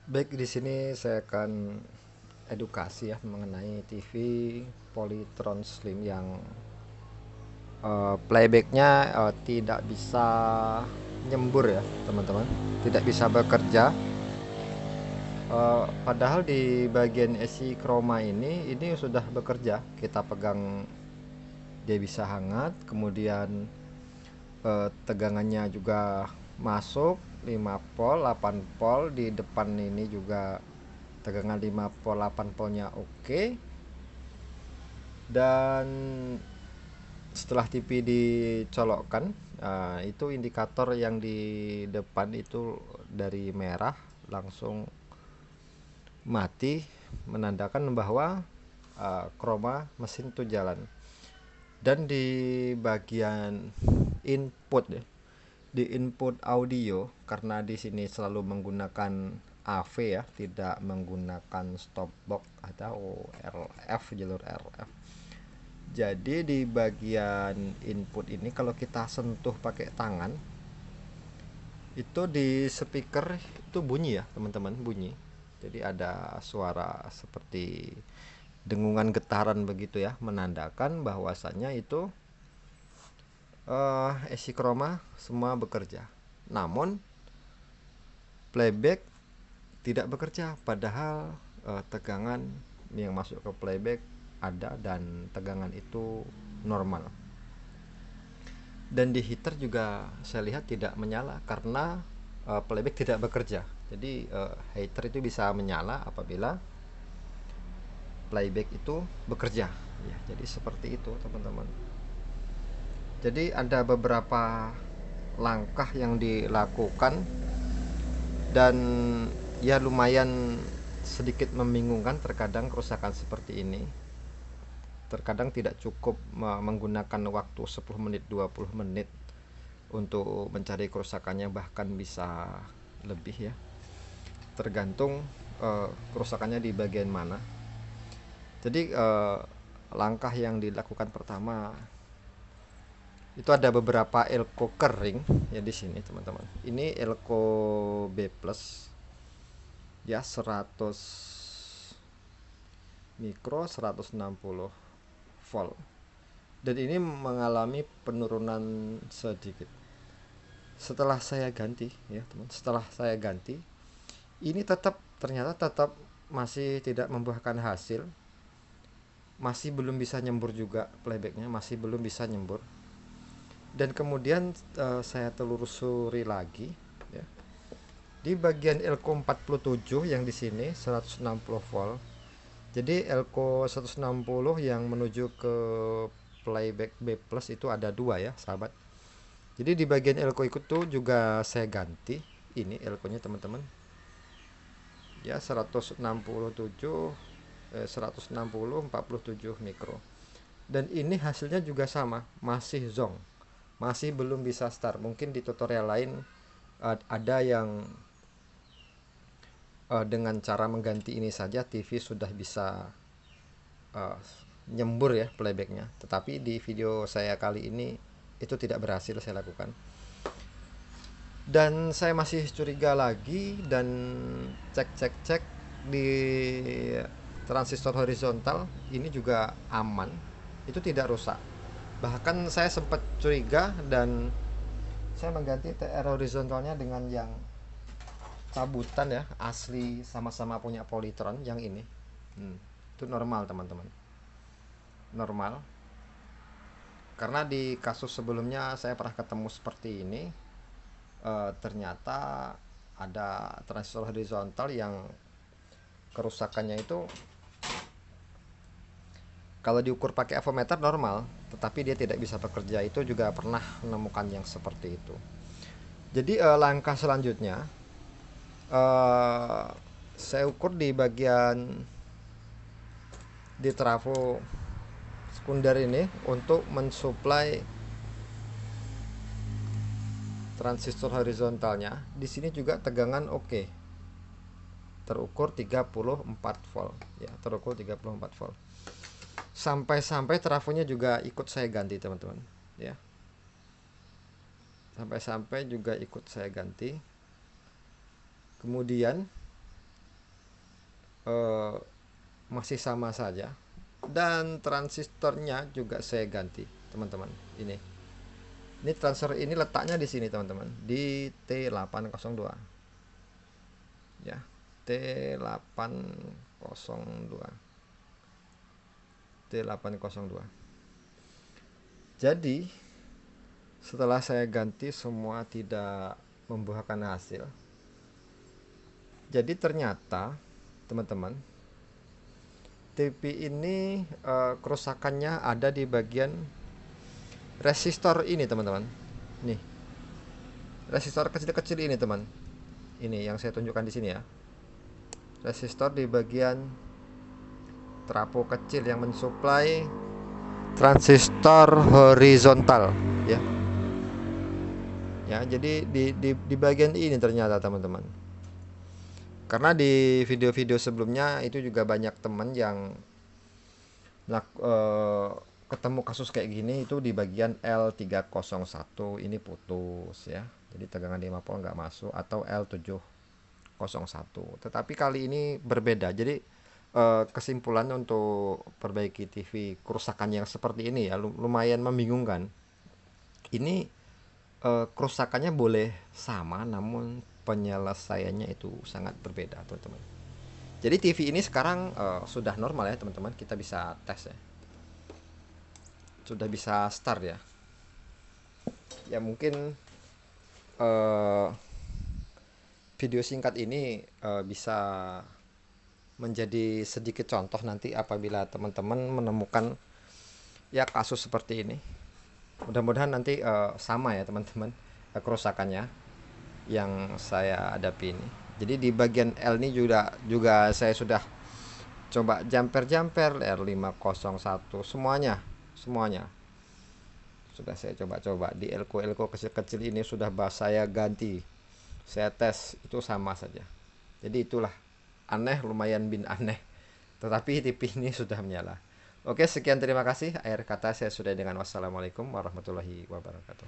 Baik, di sini saya akan edukasi ya mengenai TV Polytron Slim yang playbacknya tidak bisa nyembur ya teman-teman, tidak bisa bekerja. Padahal di bagian esi chroma ini sudah bekerja. Kita pegang dia bisa hangat, kemudian tegangannya juga masuk 5 volt 8 volt, di depan ini juga tegangan 5 volt 8 voltnya oke. Dan setelah TV dicolokkan, itu indikator yang di depan itu dari merah langsung mati, menandakan bahwa chroma mesin itu jalan. Dan di bagian input ya, di input audio, karena di sini selalu menggunakan AV ya, tidak menggunakan stop box atau RF, jalur RF. Jadi di bagian input ini kalau kita sentuh pakai tangan, itu di speaker itu bunyi ya teman-teman, bunyi. Jadi ada suara seperti dengungan getaran begitu ya, menandakan bahwasannya itu esi chroma semua bekerja. Namun playback tidak bekerja, padahal tegangan yang masuk ke playback ada dan tegangan itu normal. Dan di heater juga saya lihat tidak menyala karena playback tidak bekerja. Jadi heater itu bisa menyala apabila playback itu bekerja ya. Jadi seperti itu teman-teman. Jadi ada beberapa langkah yang dilakukan dan ya lumayan sedikit membingungkan terkadang kerusakan seperti ini. Terkadang tidak cukup menggunakan waktu 10 menit 20 menit untuk mencari kerusakannya, bahkan bisa lebih ya, tergantung kerusakannya di bagian mana. Jadi langkah yang dilakukan pertama itu ada beberapa elko kering ya di sini teman-teman. Ini elko B plus ya, 100 mikro 160 volt, dan ini mengalami penurunan sedikit. Setelah saya ganti ya teman, setelah saya ganti ini ternyata tetap masih tidak membuahkan hasil, masih belum bisa nyembur juga playbacknya, masih belum bisa nyembur. Dan kemudian saya telusuri lagi ya, di bagian elko 47 yang di sini 160 volt. Jadi elko 160 yang menuju ke playback B plus itu ada dua ya sahabat. Jadi di bagian elko itu juga saya ganti ini elkonya teman-teman ya, 167 160 47 mikro. Dan ini hasilnya juga sama, masih zong, masih belum bisa start. Mungkin di tutorial lain ada yang dengan cara mengganti ini saja TV sudah bisa uh, nyembur ya playbacknya. Tetapi di video saya kali ini itu tidak berhasil saya lakukan. Dan saya masih curiga lagi dan cek di transistor horizontal ini juga aman, itu tidak rusak. Bahkan saya sempat curiga dan saya mengganti TR horizontalnya dengan yang cabutan ya, asli sama-sama punya Polytron yang ini. Itu normal teman-teman, normal. Karena di kasus sebelumnya saya pernah ketemu seperti ini. Ternyata ada transistor horizontal yang kerusakannya itu kalau diukur pakai avometer normal, tetapi dia tidak bisa bekerja. Itu juga pernah menemukan yang seperti itu. Jadi langkah selanjutnya saya ukur di bagian di trafo sekunder ini untuk mensuplai transistor horizontalnya. Di sini juga tegangan oke. Terukur 34 volt ya, terukur 34 volt. Sampai-sampai trafonya juga ikut saya ganti teman-teman ya. Sampai-sampai juga ikut saya ganti. Kemudian eh, masih sama saja, dan transistornya juga saya ganti teman-teman. Ini transistor ini letaknya di sini teman-teman, di T802 ya, T802 T802. Jadi setelah saya ganti semua tidak membuahkan hasil. Jadi ternyata teman-teman, TV ini kerusakannya ada di bagian resistor ini teman-teman. Nih, resistor kecil-kecil ini teman. Ini yang saya tunjukkan di sini ya. Resistor di bagian trafo kecil yang mensuplai transistor horizontal ya. Ya, jadi di bagian ini ternyata teman-teman. Karena di video-video sebelumnya itu juga banyak teman yang ketemu kasus kayak gini, itu di bagian L301 ini putus ya. Jadi tegangan 50 nggak masuk, atau L701. Tetapi kali ini berbeda. Jadi kesimpulan untuk perbaiki TV kerusakan yang seperti ini ya lumayan membingungkan. Ini kerusakannya boleh sama, namun penyelesaiannya itu sangat berbeda teman-teman. Jadi TV ini sekarang sudah normal ya teman-teman, kita bisa tes ya, sudah bisa start ya. Ya mungkin video singkat ini bisa menjadi sedikit contoh nanti apabila teman-teman menemukan ya kasus seperti ini. Mudah-mudahan nanti sama ya teman-teman kerusakannya yang saya hadapi ini. Jadi di bagian L ini juga saya sudah coba jumper R501 semuanya sudah saya coba di elko kecil-kecil ini sudah saya ganti, saya tes, itu sama saja. Jadi itulah aneh, lumayan aneh, tetapi TV ini sudah menyala. Oke, sekian, terima kasih. Akhir kata saya sudah dengan wassalamualaikum warahmatullahi wabarakatuh.